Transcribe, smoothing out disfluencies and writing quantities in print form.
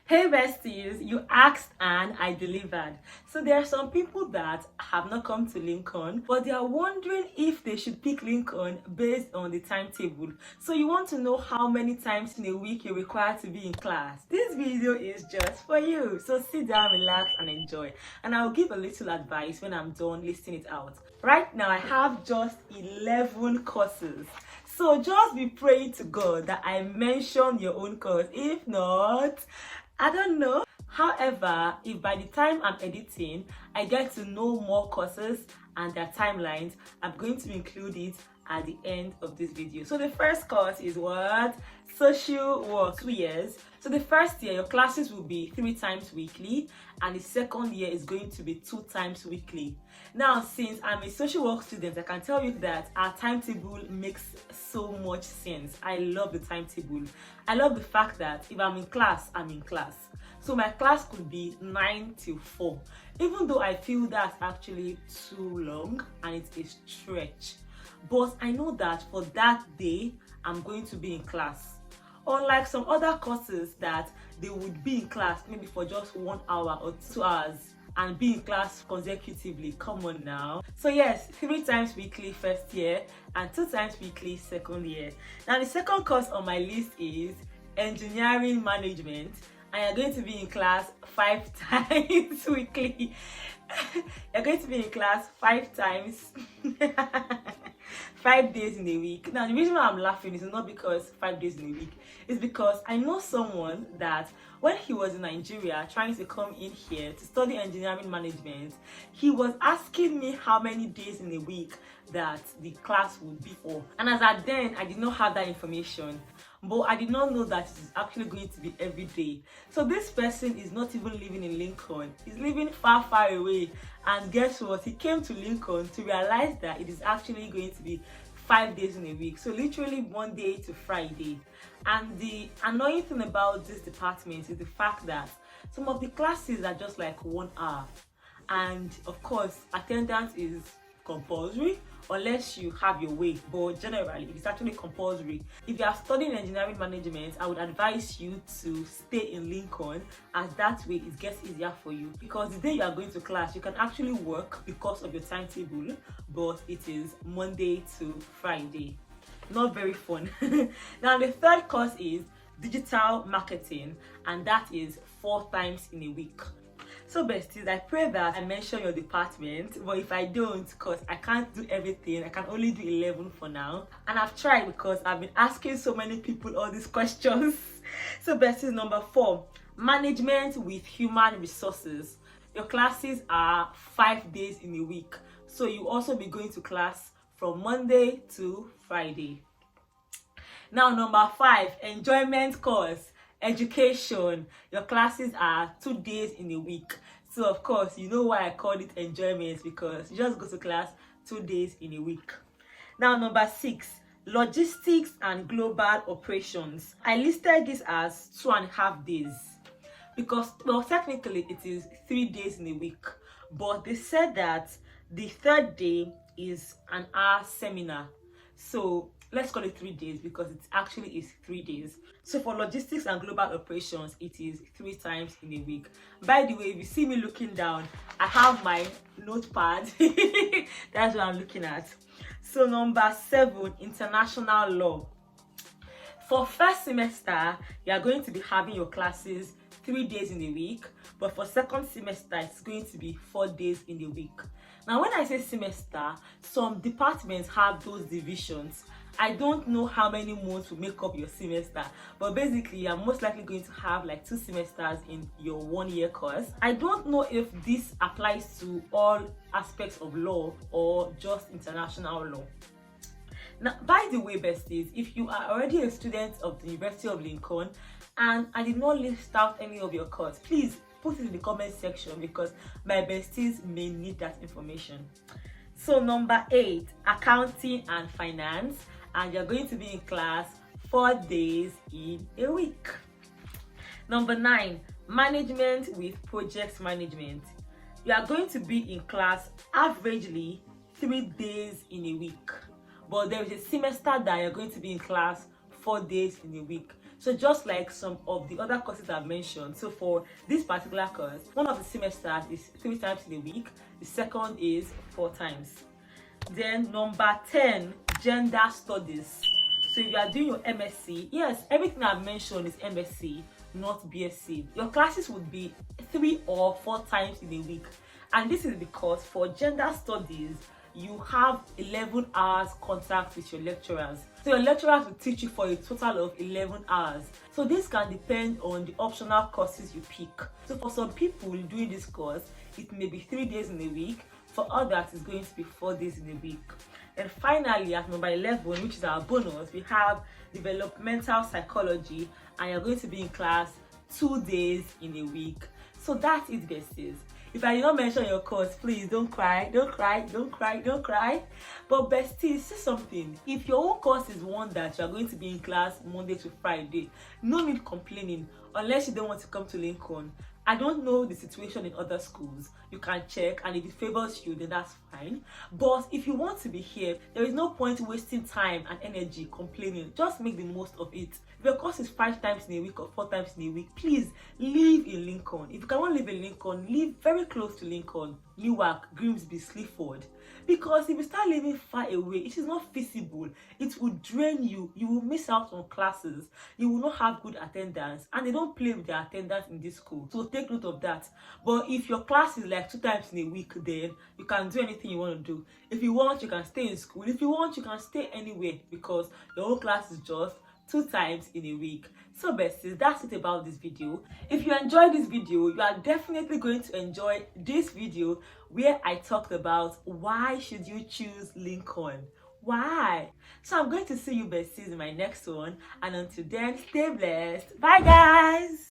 Hey besties, you asked and I delivered. So there are some people that have not come to Lincoln, but they are wondering if they should pick Lincoln based on the timetable. So you want to know how many times in a week you're required to be in class. This video is just for you. So sit down, relax and enjoy. And I'll give a little advice when I'm done listing it out. Right now I have just 11 courses. So just be praying to God that I mention your own course. If not, I don't know. However, if by the time I'm editing, I get to know more courses and their timelines, I'm going to include it at the end of this video. So the first course is what? Social work, 2 years. So the first year, your classes will be 3 times weekly, and the second year is going to be 2 times weekly. Now, since I'm a social work student, I can tell you that our timetable makes so much sense. I love the timetable. I love the fact that if I'm in class, I'm in class. So my class could be 9 till 4, even though I feel that's actually too long and it's a stretch. But I know that for that day, I'm going to be in class. Unlike some other courses that they would be in class maybe for just 1 hour or 2 hours and be in class consecutively. Come on now. So yes, 3 times weekly first year and 2 times weekly second year. Now the second course on my list is engineering management, and you're going to be in class 5 times weekly. You're going to be in class 5 times 5 days in a week. Now the reason why I'm laughing is not because 5 days in a week, it's because I know someone that when he was in Nigeria trying to come in here to study engineering management, he was asking me how many days in a week that the class would be for. And as at then, I did not have that information, but I did not know that it is actually going to be every day. So this person is not even living in Lincoln. He's living far, far away. And guess what? He came to Lincoln to realize that it is actually going to be 5 days in a week. So literally Monday to Friday. And the annoying thing about this department is the fact that some of the classes are just like 1 hour. And of course, attendance is compulsory unless you have your way, but generally it's actually compulsory. If you are studying engineering management, I would advise you to stay in Lincoln, as that way it gets easier for you, because the day you are going to class you can actually work because of your timetable, but it is Monday to Friday. Not very fun. Now the third course is digital marketing, and that is 4 times in a week. So besties, I pray that I mention your department, but if I don't, because I can't do everything, I can only do 11 for now. And I've tried because I've been asking so many people all these questions. So besties, number 4, management with human resources. Your classes are 5 days in a week. So you also be going to class from Monday to Friday. Now number 5, enjoyment course. Education. Your classes are 2 days in a week. So of course, you know why I called it enjoyment, because you just go to class 2 days in a week. Now number 6, logistics and global operations. I listed this as 2.5 days because, well, technically it is 3 days in a week, but they said that the third day is an hour seminar. So let's call it 3 days because it actually is 3 days. So for logistics and global operations, it is 3 times in a week. By the way, if you see me looking down, I have my notepad. That's what I'm looking at. So number 7, international law. For first semester, you are going to be having your classes 3 days in a week, but for second semester, it's going to be 4 days in a week. Now, when I say semester, some departments have those divisions. I don't know how many months will make up your semester, but basically you're most likely going to have like 2 semesters in your 1-year course. I don't know if this applies to all aspects of law or just international law. Now, by the way, besties, if you are already a student of the University of Lincoln and I did not list out any of your course, please put it in the comment section because my besties may need that information. So number 8, accounting and finance, and you're going to be in class 4 days in a week. Number 9, management with project management. You are going to be in class averagely 3 days in a week, but there is a semester that you're going to be in class 4 days in a week. So just like some of the other courses I've mentioned, so for this particular course, one of the semesters is 3 times in a week, the second is 4 times. Then number 10, gender studies. So if you are doing your MSc, yes, everything I've mentioned is MSc, not BSc. Your classes would be 3 or 4 times in a week. And this is because for gender studies, you have 11 hours contact with your lecturers. So your lecturers will teach you for a total of 11 hours. So this can depend on the optional courses you pick. So for some people doing this course, it may be 3 days in a week. For others, it's going to be 4 days in a week. And finally, at number 11, which is our bonus, we have Developmental Psychology, and you're going to be in class 2 days in a week. So that's it, besties. If I did not mention your course, please don't cry, don't cry, don't cry, don't cry. But besties, say something. If your own course is one that you are going to be in class Monday to Friday, no need complaining unless you don't want to come to Lincoln. I don't know the situation in other schools. You can check, and if it favors you, then that's fine. But if you want to be here, there is no point wasting time and energy complaining. Just make the most of it. If your course is 5 times in a week or 4 times in a week, please live in Lincoln. If you cannot live in Lincoln, live very close to Lincoln, Newark, Grimsby, Sleaford. Because if you start living far away, it is not feasible. It will drain you. You will miss out on classes. You will not have good attendance. And they don't play with their attendance in this school. So take note of that. But if your class is like 2 times in a week, then you can do anything you want to do. If you want, you can stay in school. If you want, you can stay anywhere, because your whole class is just 2 times in a week. So besties, that's it about this video. If you enjoyed this video, you are definitely going to enjoy this video where I talked about why should you choose Lincoln. Why? So I'm going to see you besties in my next one, and until then, stay blessed. Bye guys.